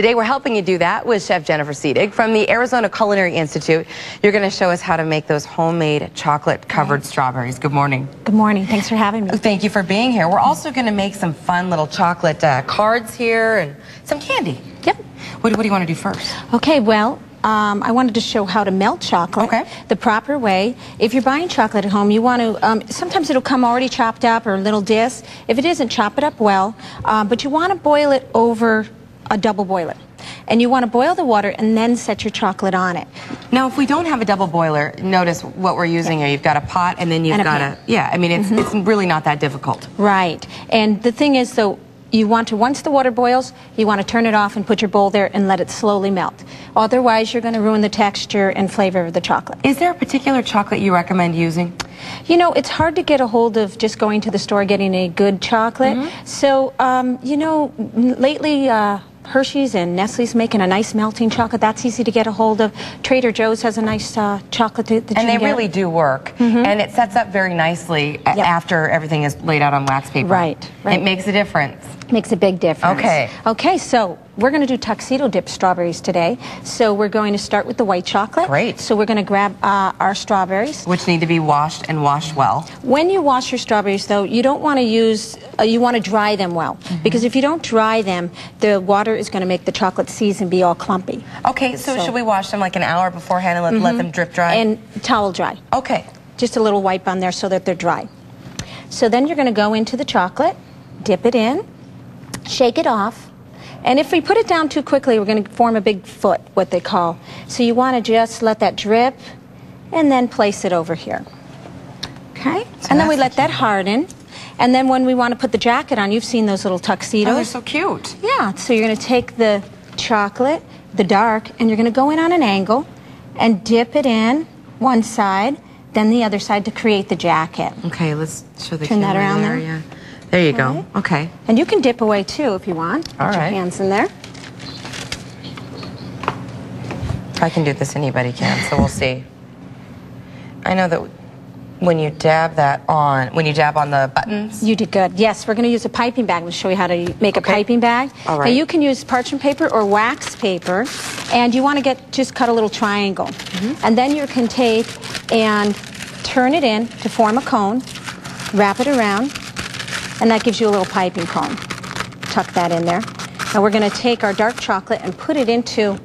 Today we're helping you do that with Chef Jennifer Sedig from the Arizona Culinary Institute. You're going to show us how to make those homemade chocolate-covered strawberries. Good morning. Good morning. Thanks for having me. Thank you for being here. We're also going to make some fun little chocolate cards here and some candy. Yep. What do you want to do first? Okay, well, I wanted to show how to melt chocolate the proper way. If you're buying chocolate at home, you want to, sometimes it'll come already chopped up or little discs. If it isn't, chop it up well, but you want to boil it over a double boiler. And you want to boil the water and then set your chocolate on it. Now, if we don't have a double boiler, notice what we're using here. You've got a pot and then you've got a, I mean, it's really not that difficult. Right. And the thing is, though, you want to, once the water boils, you want to turn it off and put your bowl there and let it slowly melt. Otherwise, you're going to ruin the texture and flavor of the chocolate. Is there a particular chocolate you recommend using? You know, it's hard to get a hold of just going to the store getting a good chocolate. So, you know, lately, Hershey's and Nestle's making a nice melting chocolate. That's easy to get a hold of. Trader Joe's has a nice chocolate that you can get. And they really do work. And it sets up very nicely after everything is laid out on wax paper. Right. It makes a difference. Makes a big difference. Okay. Okay, so we're going to do tuxedo dip strawberries today. So we're going to start with the white chocolate. Great. So we're going to grab our strawberries. Which need to be washed and washed well. When you wash your strawberries, though, you don't want to use, you want to dry them well. Because if you don't dry them, the water is going to make the chocolate seize and be all clumpy. Okay, so should we wash them like an hour beforehand and let them drip dry? And towel dry. Okay. Just a little wipe on there so that they're dry. So then you're going to go into the chocolate, dip it in, shake it off, and if we put it down too quickly, we're going to form a big foot, what they call. So you want to just let that drip and then place it over here. Okay? So and then we let that harden. And then when we want to put the jacket on, you've seen those little tuxedos. Oh, they're so cute. Yeah. So you're going to take the chocolate, the dark, and you're going to go in on an angle and dip it in one side, then the other side to create the jacket. Okay, let's show the Turn that around there. Yeah. There you go. Okay. And you can dip away too if you want. All right. Put your hands in there. If I can do this, anybody can, so we'll see. I know that when you dab that on, when you dab on the buttons. You did good. Yes, we're going to use a piping bag. We'll show you how to make a piping bag. All right. And you can use parchment paper or wax paper. And you want to just cut a little triangle. And then you can take and turn it in to form a cone, wrap it around, and that gives you a little piping cone. Tuck that in there. Now we're going to take our dark chocolate and put it into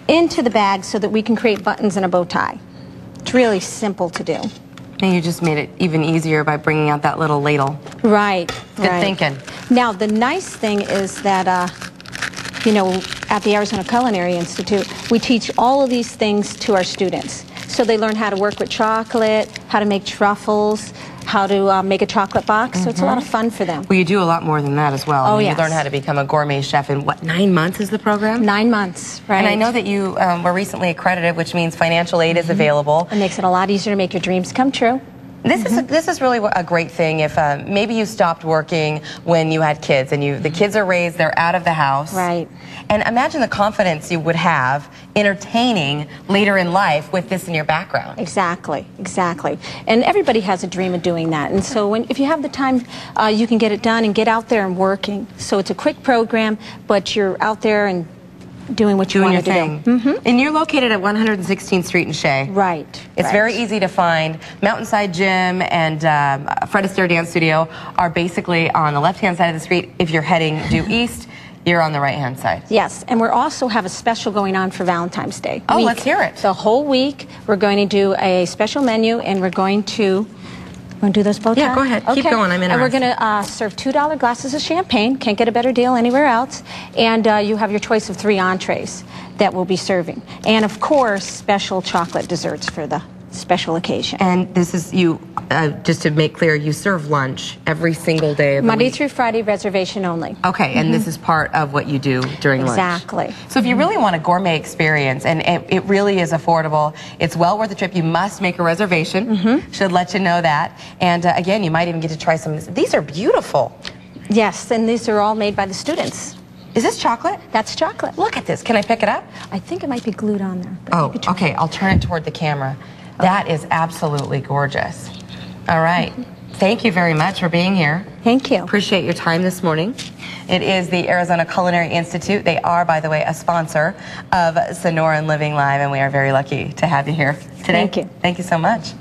the bag so that we can create buttons and a bow tie. It's really simple to do. And you just made it even easier by bringing out that little ladle. Right. Good thinking. Now the nice thing is that, you know, at the Arizona Culinary Institute, we teach all of these things to our students. So they learn how to work with chocolate, how to make truffles, how to make a chocolate box, so it's a lot of fun for them. Well, you do a lot more than that as well. Oh, I mean, yes. You learn how to become a gourmet chef in, what, 9 months is the program? 9 months, right. And I know that you were recently accredited, which means financial aid is available. It makes it a lot easier to make your dreams come true. This is really a great thing if maybe you stopped working when you had kids and the kids are raised, they're out of the house. Right. And imagine the confidence you would have entertaining later in life with this in your background. Exactly, exactly. And everybody has a dream of doing that. And so if you have the time, you can get it done and get out there and working. So it's a quick program, but you're out there and doing what you want to do. And you're located at 116th Street in Shea. Right. It's very easy to find. Mountainside Gym and Fred Astaire Dance Studio are basically on the left-hand side of the street. If you're heading due east, you're on the right-hand side. Yes, and we also have a special going on for Valentine's Day. Oh, let's hear it. The whole week, we're going to do a special menu, and we're going to... Want to do those both? Yeah, go ahead. Keep going. I'm interested. And we're going to serve $2 glasses of champagne. Can't get a better deal anywhere else. And you have your choice of 3 entrees that we'll be serving. And, of course, special chocolate desserts for the special occasion. And this is just to make clear, you serve lunch every single day of the Monday week. through Friday, reservation only. Okay, and this is part of what you do during lunch. Exactly. So if you really want a gourmet experience, and it really is affordable, it's well worth the trip, you must make a reservation. Should let you know that. And again, you might even get to try some of this. These are beautiful. Yes, and these are all made by the students. Is this chocolate? That's chocolate. Look at this. Can I pick it up? I think it might be glued on there. Oh, okay. I'll turn it toward the camera. That is absolutely gorgeous. All right. thank you very much for being here. Thank you. Appreciate your time this morning. It is the Arizona Culinary Institute. They are, by the way, a sponsor of Sonoran Living Live, and we are very lucky to have you here today. Thank you. Thank you so much.